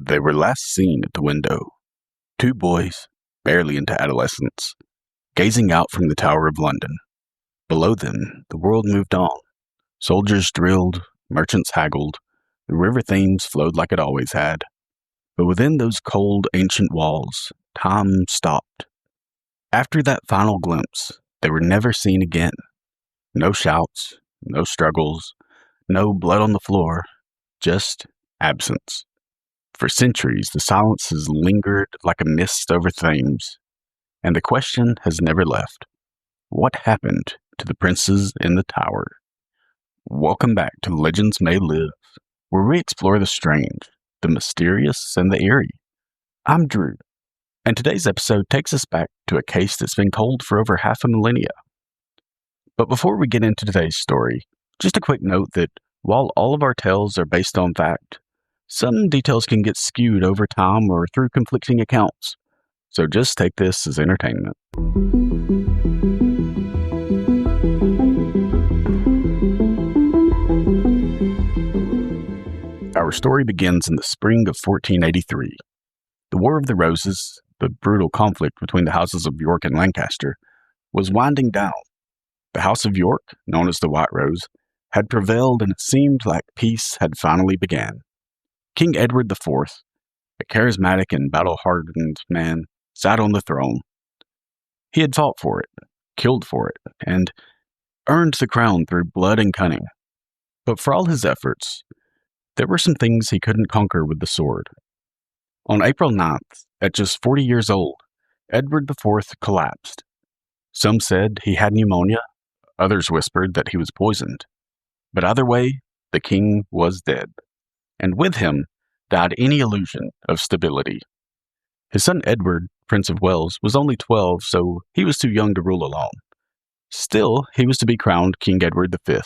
They were last seen at the window, two boys, barely into adolescence, gazing out from the Tower of London. Below them, the world moved on. Soldiers drilled, merchants haggled, the river Thames flowed like it always had. But within those cold, ancient walls, time stopped. After that final glimpse, they were never seen again. No shouts, no struggles, no blood on the floor, just absence. For centuries, the silence has lingered like a mist over Thames, and the question has never left. What happened to the princes in the tower? Welcome back to Legends May Live, where we explore the strange, the mysterious, and the eerie. I'm Drew, and today's episode takes us back to a case that's been cold for over half a millennia. But before we get into today's story, just a quick note that while all of our tales are based on fact, some details can get skewed over time or through conflicting accounts, so just take this as entertainment. Our story begins in the spring of 1483. The War of the Roses, the brutal conflict between the houses of York and Lancaster, was winding down. The House of York, known as the White Rose, had prevailed, and it seemed like peace had finally begun. King Edward IV, a charismatic and battle-hardened man, sat on the throne. He had fought for it, killed for it, and earned the crown through blood and cunning. But for all his efforts, there were some things he couldn't conquer with the sword. On April 9th, at just 40 years old, Edward IV collapsed. Some said he had pneumonia, others whispered that he was poisoned. But either way, the king was dead, and with him died any illusion of stability. His son Edward, Prince of Wales, was only 12, so he was too young to rule alone. Still, he was to be crowned King Edward V,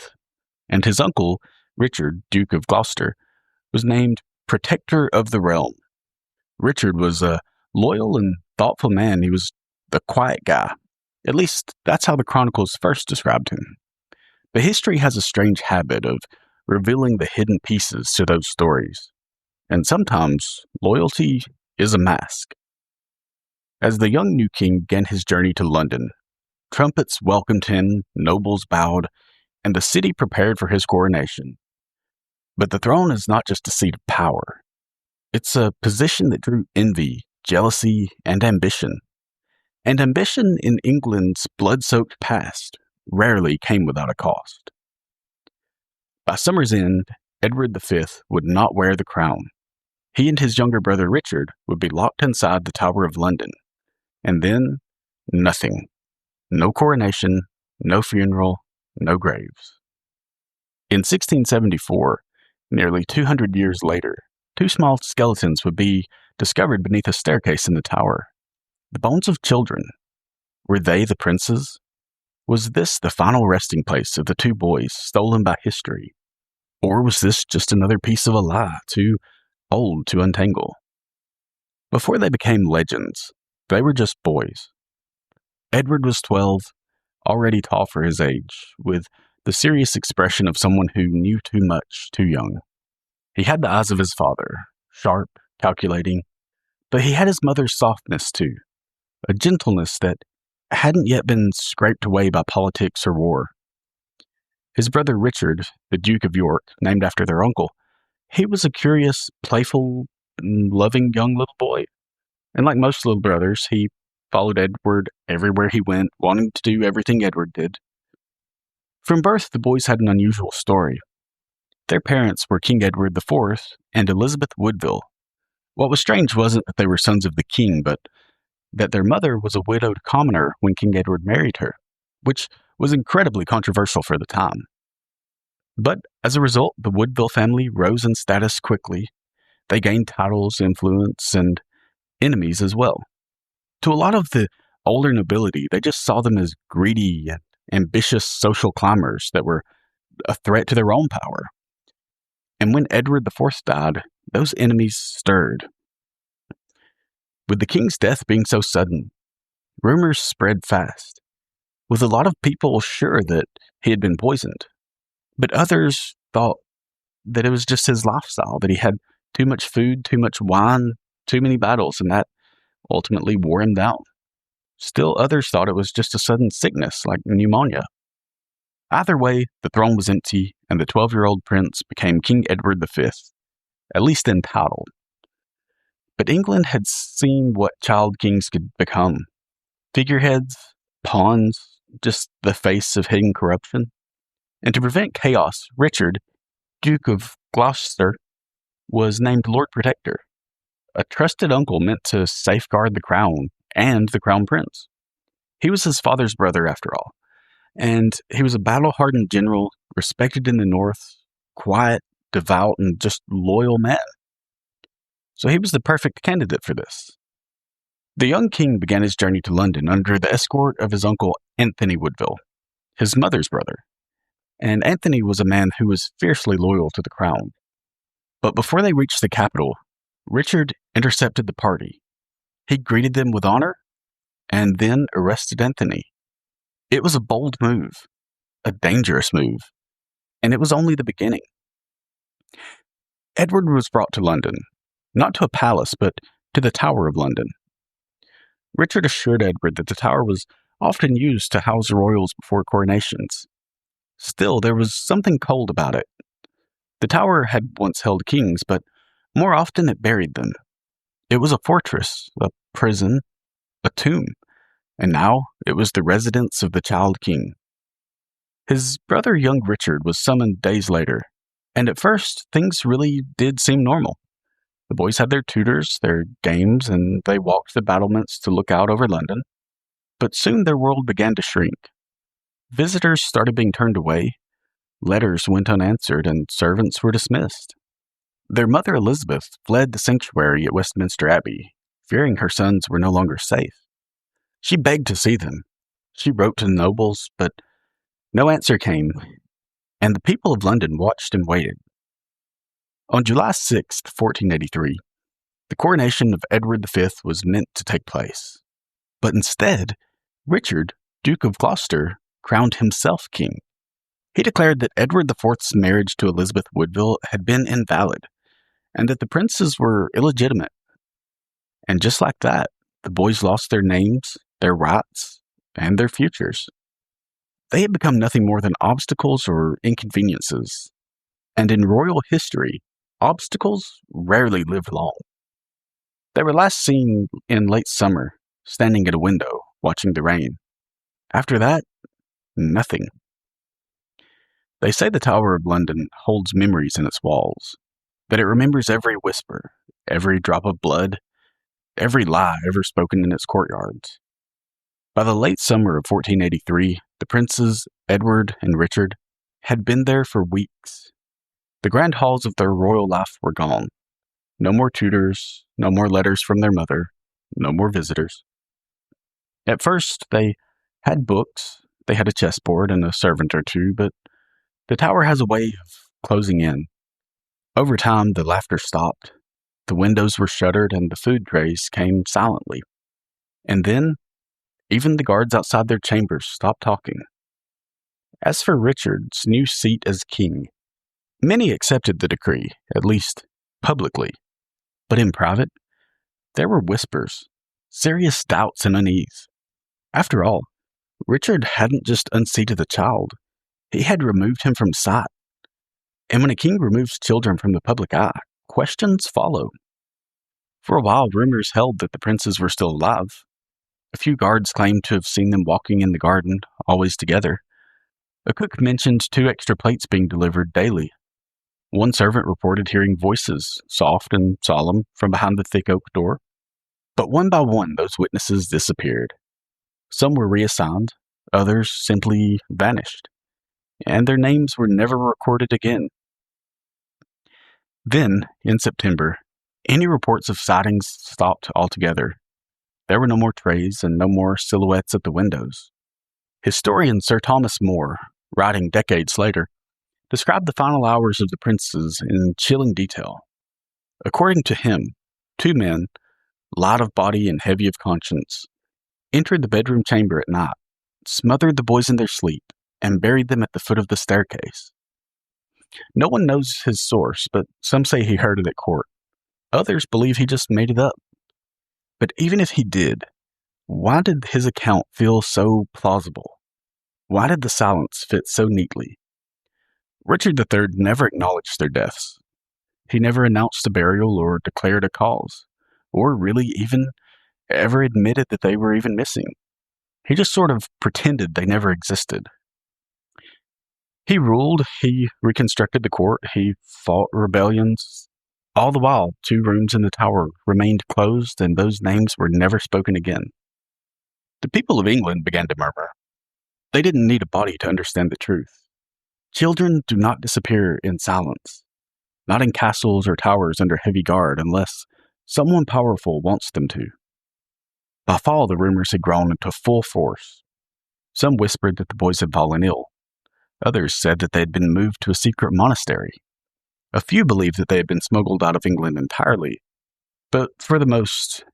and his uncle, Richard, Duke of Gloucester, was named Protector of the Realm. Richard was a loyal and thoughtful man. He was the quiet guy. At least, that's how the chronicles first described him. But history has a strange habit of revealing the hidden pieces to those stories. And sometimes, loyalty is a mask. As the young new king began his journey to London, trumpets welcomed him, nobles bowed, and the city prepared for his coronation. But the throne is not just a seat of power. It's a position that drew envy, jealousy, and ambition. And ambition in England's blood-soaked past rarely came without a cost. By summer's end, Edward V would not wear the crown. He and his younger brother Richard would be locked inside the Tower of London. And then, nothing. No coronation, no funeral, no graves. In 1674, nearly 200 years later, two small skeletons would be discovered beneath a staircase in the tower. The bones of children. Were they the princes? Was this the final resting place of the two boys stolen by history? Or was this just another piece of a lie, too old to untangle? Before they became legends, they were just boys. Edward was 12, already tall for his age, with the serious expression of someone who knew too much too young. He had the eyes of his father, sharp, calculating, but he had his mother's softness too, a gentleness that hadn't yet been scraped away by politics or war. His brother Richard, the Duke of York, named after their uncle, he was a curious, playful, loving young little boy. And like most little brothers, he followed Edward everywhere he went, wanting to do everything Edward did. From birth, the boys had an unusual story. Their parents were King Edward IV and Elizabeth Woodville. What was strange wasn't that they were sons of the king, but that their mother was a widowed commoner when King Edward married her, which was incredibly controversial for the time. But as a result, the Woodville family rose in status quickly. They gained titles, influence, and enemies as well. To a lot of the older nobility, they just saw them as greedy and ambitious social climbers that were a threat to their own power. And when Edward IV died, those enemies stirred. With the king's death being so sudden, rumors spread fast, with a lot of people sure that he had been poisoned. But others thought that it was just his lifestyle, that he had Too much food, too much wine, too many battles, and that ultimately wore him down. Still, others thought it was just a sudden sickness like pneumonia. Either way, the throne was empty, and the 12-year-old prince became King Edward V, at least in title. But England had seen what child kings could become. Figureheads, pawns, just the face of hidden corruption. And to prevent chaos, Richard, Duke of Gloucester, was named Lord Protector, a trusted uncle meant to safeguard the crown and the crown prince. He was his father's brother, after all, and he was a battle-hardened general, respected in the north, quiet, devout, and just loyal man. So he was the perfect candidate for this. The young king began his journey to London under the escort of his uncle Anthony Woodville, his mother's brother, and Anthony was a man who was fiercely loyal to the crown. But before they reached the capital, Richard intercepted the party. He greeted them with honor and then arrested Anthony. It was a bold move, a dangerous move, and it was only the beginning. Edward was brought to London, not to a palace, but to the Tower of London. Richard assured Edward that the Tower was often used to house royals before coronations. Still, there was something cold about it. The Tower had once held kings, but more often it buried them. It was a fortress, a prison, a tomb, and now it was the residence of the child king. His brother, young Richard, was summoned days later, and at first things really did seem normal. The boys had their tutors, their games, and they walked the battlements to look out over London. But soon their world began to shrink. Visitors started being turned away, letters went unanswered, and servants were dismissed. Their mother Elizabeth fled the sanctuary at Westminster Abbey, fearing her sons were no longer safe. She begged to see them. She wrote to the nobles, but no answer came, and the people of London watched and waited. On July 6, 1483, the coronation of Edward V was meant to take place. But instead, Richard, Duke of Gloucester, crowned himself king. He declared that Edward IV's marriage to Elizabeth Woodville had been invalid, and that the princes were illegitimate. And just like that, the boys lost their names, their rights, and their futures. They had become nothing more than obstacles or inconveniences. And in royal history, obstacles rarely lived long. They were last seen in late summer, standing at a window, watching the rain. After that, nothing. They say the Tower of London holds memories in its walls, that it remembers every whisper, every drop of blood, every lie ever spoken in its courtyards. By the late summer of 1483, the princes, Edward and Richard, had been there for weeks. The grand halls of their royal life were gone. No more tutors, no more letters from their mother, no more visitors. At first, they had books, they had a chessboard and a servant or two, but the tower has a way of closing in. Over time, the laughter stopped, the windows were shuttered, and the food trays came silently. And then, even the guards outside their chambers stopped talking. As for Richard's new seat as king, many accepted the decree, at least publicly. But in private, there were whispers, serious doubts and unease. After all, Richard hadn't just unseated the child, he had removed him from sight. And when a king removes children from the public eye, questions follow. For a while, rumors held that the princes were still alive. A few guards claimed to have seen them walking in the garden, always together. A cook mentioned 2 extra plates being delivered daily. One servant reported hearing voices, soft and solemn, from behind the thick oak door. But one by one, those witnesses disappeared. Some were reassigned, others simply vanished, and their names were never recorded again. Then, in September, any reports of sightings stopped altogether. There were no more trays and no more silhouettes at the windows. Historian Sir Thomas More, writing decades later, described the final hours of the princes in chilling detail. According to him, 2 men, light of body and heavy of conscience, entered the bedroom chamber at night, smothered the boys in their sleep, and buried them at the foot of the staircase. No one knows his source, but some say he heard it at court. Others believe he just made it up. But even if he did, why did his account feel so plausible? Why did the silence fit so neatly? Richard III never acknowledged their deaths. He never announced a burial or declared a cause, or really even ever admitted that they were even missing. He just sort of pretended they never existed. He ruled, he reconstructed the court, he fought rebellions. All the while, 2 rooms in the tower remained closed and those names were never spoken again. The people of England began to murmur. They didn't need a body to understand the truth. Children do not disappear in silence, not in castles or towers under heavy guard unless someone powerful wants them to. By fall, the rumors had grown into full force. Some whispered that the boys had fallen ill. Others said that they had been moved to a secret monastery. A few believed that they had been smuggled out of England entirely, but for the most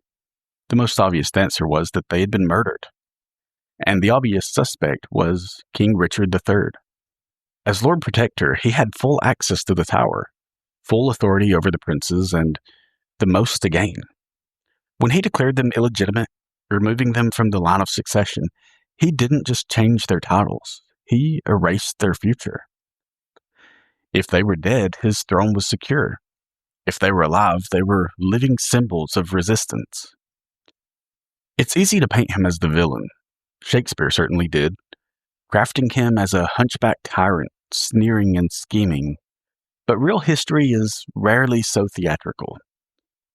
obvious answer was that they had been murdered. And the obvious suspect was King Richard III. As Lord Protector, he had full access to the tower, full authority over the princes, and the most to gain. When he declared them illegitimate, removing them from the line of succession, he didn't just change their titles, he erased their future. If they were dead, his throne was secure. If they were alive, they were living symbols of resistance. It's easy to paint him as the villain. Shakespeare certainly did, crafting him as a hunchback tyrant, sneering and scheming. But real history is rarely so theatrical.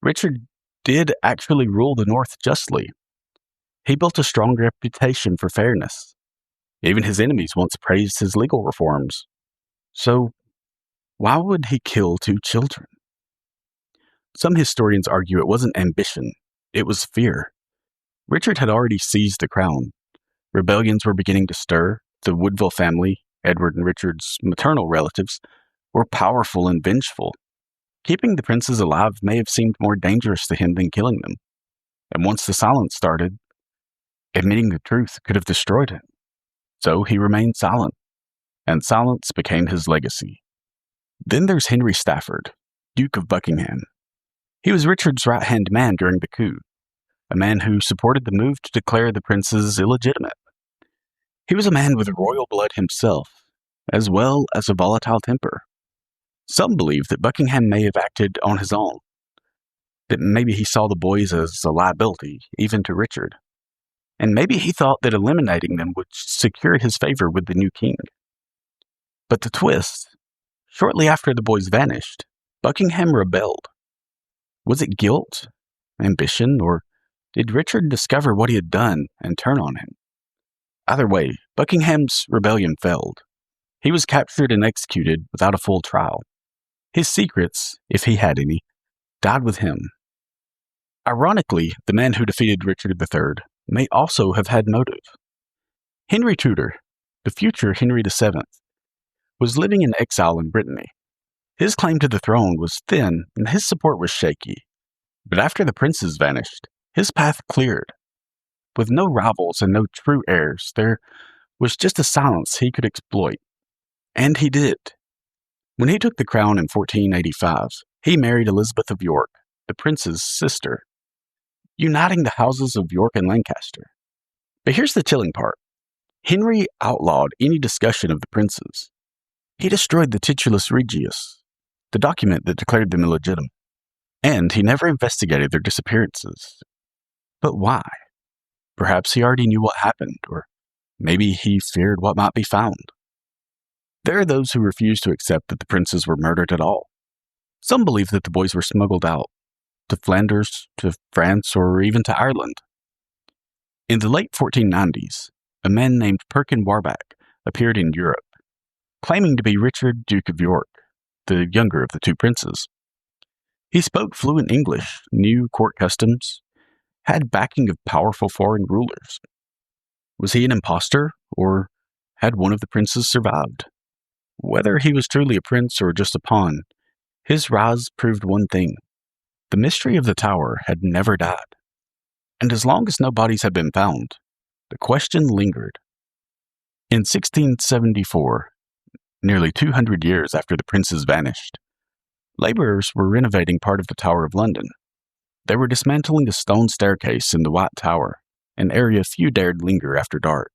Richard did actually rule the North justly. He built a strong reputation for fairness. Even his enemies once praised his legal reforms. So, why would he kill 2 children? Some historians argue it wasn't ambition, it was fear. Richard had already seized the crown. Rebellions were beginning to stir. The Woodville family, Edward and Richard's maternal relatives, were powerful and vengeful. Keeping the princes alive may have seemed more dangerous to him than killing them. And once the silence started, admitting the truth could have destroyed him. So he remained silent, and silence became his legacy. Then there's Henry Stafford, Duke of Buckingham. He was Richard's right-hand man during the coup, a man who supported the move to declare the princes illegitimate. He was a man with royal blood himself, as well as a volatile temper. Some believe that Buckingham may have acted on his own, that maybe he saw the boys as a liability, even to Richard, and maybe he thought that eliminating them would secure his favor with the new king. But the twist, shortly after the boys vanished, Buckingham rebelled. Was it guilt, ambition, or did Richard discover what he had done and turn on him? Either way, Buckingham's rebellion failed. He was captured and executed without a full trial. His secrets, if he had any, died with him. Ironically, the man who defeated Richard III may also have had motive. Henry Tudor, the future Henry VII, was living in exile in Brittany. His claim to the throne was thin and his support was shaky. But after the princes vanished, his path cleared. With no rivals and no true heirs, there was just a silence he could exploit. And he did. When he took the crown in 1485, he married Elizabeth of York, the prince's sister, uniting the houses of York and Lancaster. But here's the chilling part. Henry outlawed any discussion of the princes. He destroyed the Titulus Regius, the document that declared them illegitimate, and he never investigated their disappearances. But why? Perhaps he already knew what happened, or maybe he feared what might be found. There are those who refuse to accept that the princes were murdered at all. Some believe that the boys were smuggled out, to Flanders, to France, or even to Ireland. In the late 1490s, a man named Perkin Warbeck appeared in Europe, claiming to be Richard, Duke of York, the younger of the 2 princes. He spoke fluent English, knew court customs, had backing of powerful foreign rulers. Was he an impostor, or had one of the princes survived? Whether he was truly a prince or just a pawn, his rise proved one thing. The mystery of the tower had never died. And as long as no bodies had been found, the question lingered. In 1674, nearly 200 years after the princes vanished, Laborers were renovating part of the Tower of London. They were dismantling a stone staircase in the White Tower, an area few dared linger after dark.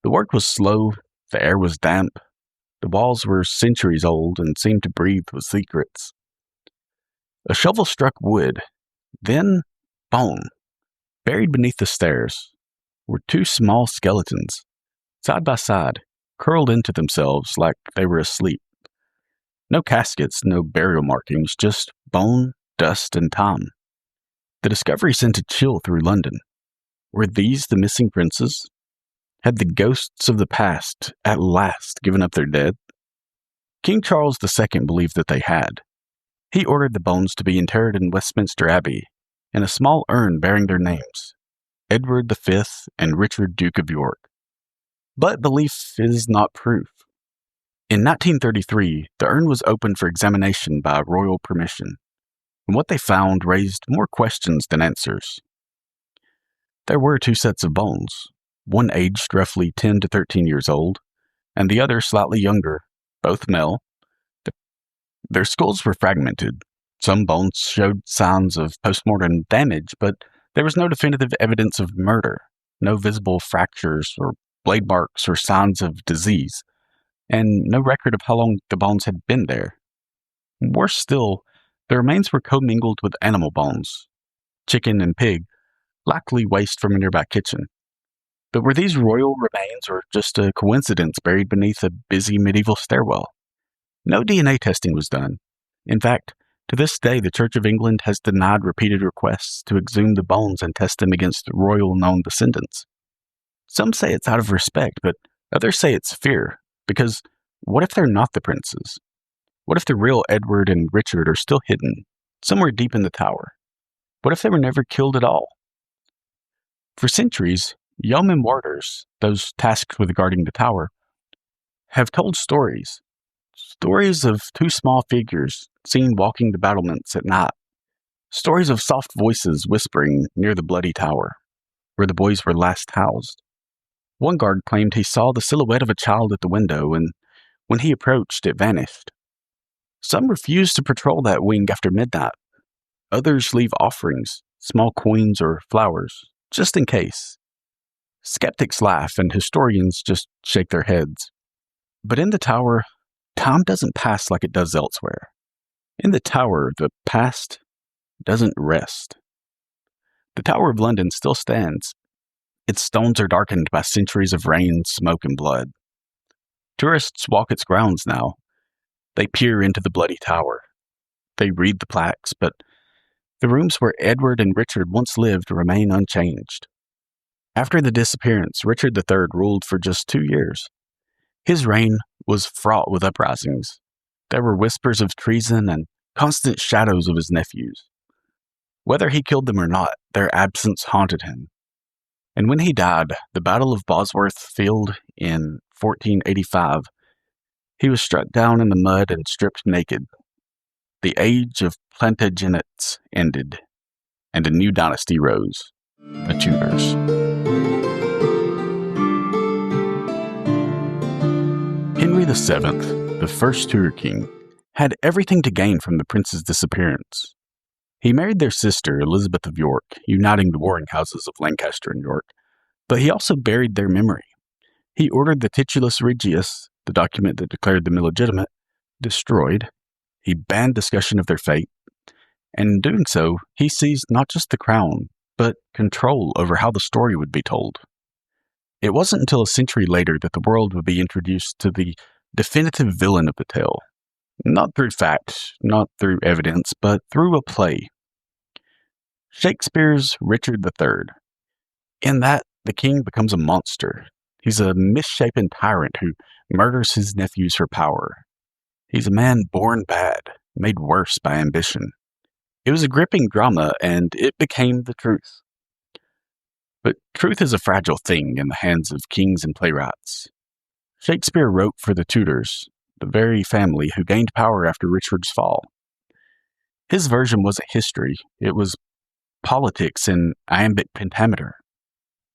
The work was slow, the air was damp, the walls were centuries old and seemed to breathe with secrets. A shovel struck wood, then bone. Buried beneath the stairs were two small skeletons, side by side, curled into themselves like they were asleep. No caskets, no burial markings, just bone, dust, and time. The discovery sent a chill through London. Were these the missing princes? Had the ghosts of the past at last given up their dead? King Charles II believed that they had. He ordered the bones to be interred in Westminster Abbey, in a small urn bearing their names, Edward V and Richard, Duke of York. But belief is not proof. In 1933, the urn was opened for examination by royal permission, and what they found raised more questions than answers. There were two sets of bones, one aged roughly 10 to 13 years old, and the other slightly younger, both male. Their skulls were fragmented. Some bones showed signs of postmortem damage, but there was no definitive evidence of murder, no visible fractures or blade marks or signs of disease, and no record of how long the bones had been there. Worse still, the remains were commingled with animal bones, chicken and pig, likely waste from a nearby kitchen. But were these royal remains or just a coincidence buried beneath a busy medieval stairwell? No DNA testing was done. In fact, to this day, the Church of England has denied repeated requests to exhume the bones and test them against royal known descendants. Some say it's out of respect, but others say it's fear, because what if they're not the princes? What if the real Edward and Richard are still hidden, somewhere deep in the tower? What if they were never killed at all? For centuries, yeoman warders, those tasked with guarding the tower, have told stories of two small figures seen walking the battlements at night, stories of soft voices whispering near the bloody tower, where the boys were last housed. One guard claimed he saw the silhouette of a child at the window, and when he approached, it vanished. Some refused to patrol that wing after midnight. Others leave offerings, small coins or flowers, just in case. Skeptics laugh and historians just shake their heads. But in the tower, time doesn't pass like it does elsewhere. In the tower, the past doesn't rest. The Tower of London still stands. Its stones are darkened by centuries of rain, smoke, and blood. Tourists walk its grounds now. They peer into the bloody tower. They read the plaques, but the rooms where Edward and Richard once lived remain unchanged. After the disappearance, Richard III ruled for just 2 years. His reign was fraught with uprisings. There were whispers of treason and constant shadows of his nephews. Whether he killed them or not, their absence haunted him. And when he died, the Battle of Bosworth Field in 1485, he was struck down in the mud and stripped naked. The age of Plantagenets ended, and a new dynasty rose, the Tudors. Henry VII, the first Tudor king, had everything to gain from the prince's disappearance. He married their sister, Elizabeth of York, uniting the warring houses of Lancaster and York, but he also buried their memory. He ordered the Titulus Regius, the document that declared them illegitimate, destroyed. He banned discussion of their fate, and in doing so, he seized not just the crown, but control over how the story would be told. It wasn't until a century later that the world would be introduced to the definitive villain of the tale. Not through fact, not through evidence, but through a play. Shakespeare's Richard III. In that, the king becomes a monster. He's a misshapen tyrant who murders his nephews for power. He's a man born bad, made worse by ambition. It was a gripping drama, and it became the truth. But truth is a fragile thing in the hands of kings and playwrights. Shakespeare wrote for the Tudors, the very family who gained power after Richard's fall. His version wasn't history, it was politics in iambic pentameter.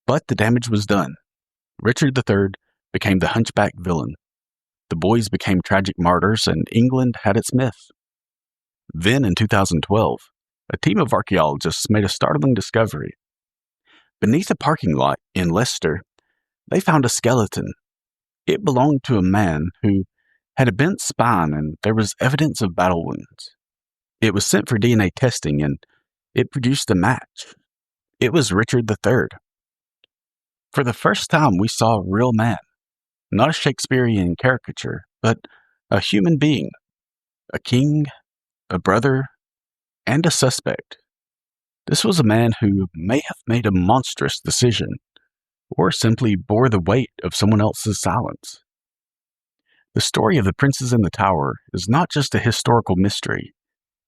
But the damage was done. Richard III became the hunchback villain. The boys became tragic martyrs, and England had its myth. Then, in 2012, a team of archaeologists made a startling discovery. Beneath a parking lot in Leicester, they found a skeleton. It belonged to a man who had a bent spine and there was evidence of battle wounds. It was sent for DNA testing and it produced a match. It was Richard III. For the first time, we saw a real man, not a Shakespearean caricature, but a human being, a king, a brother, and a suspect. This was a man who may have made a monstrous decision, or simply bore the weight of someone else's silence. The story of the Princes in the Tower is not just a historical mystery.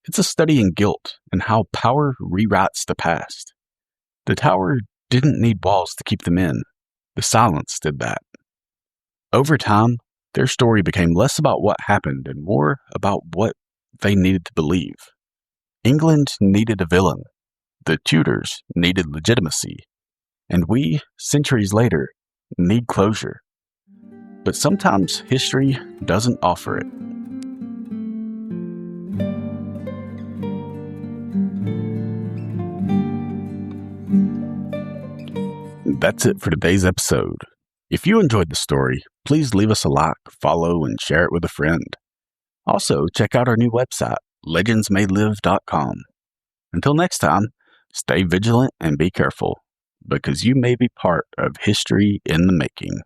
It's a study in guilt and how power rewrites the past. The tower didn't need walls to keep them in. The silence did that. Over time, their story became less about what happened and more about what they needed to believe. England needed a villain. The Tudors needed legitimacy. And we, centuries later, need closure. But sometimes history doesn't offer it. That's it for today's episode. If you enjoyed the story, please leave us a like, follow, and share it with a friend. Also, check out our new website, legendsmaylive.com. Until next time, stay vigilant and be careful, because you may be part of history in the making.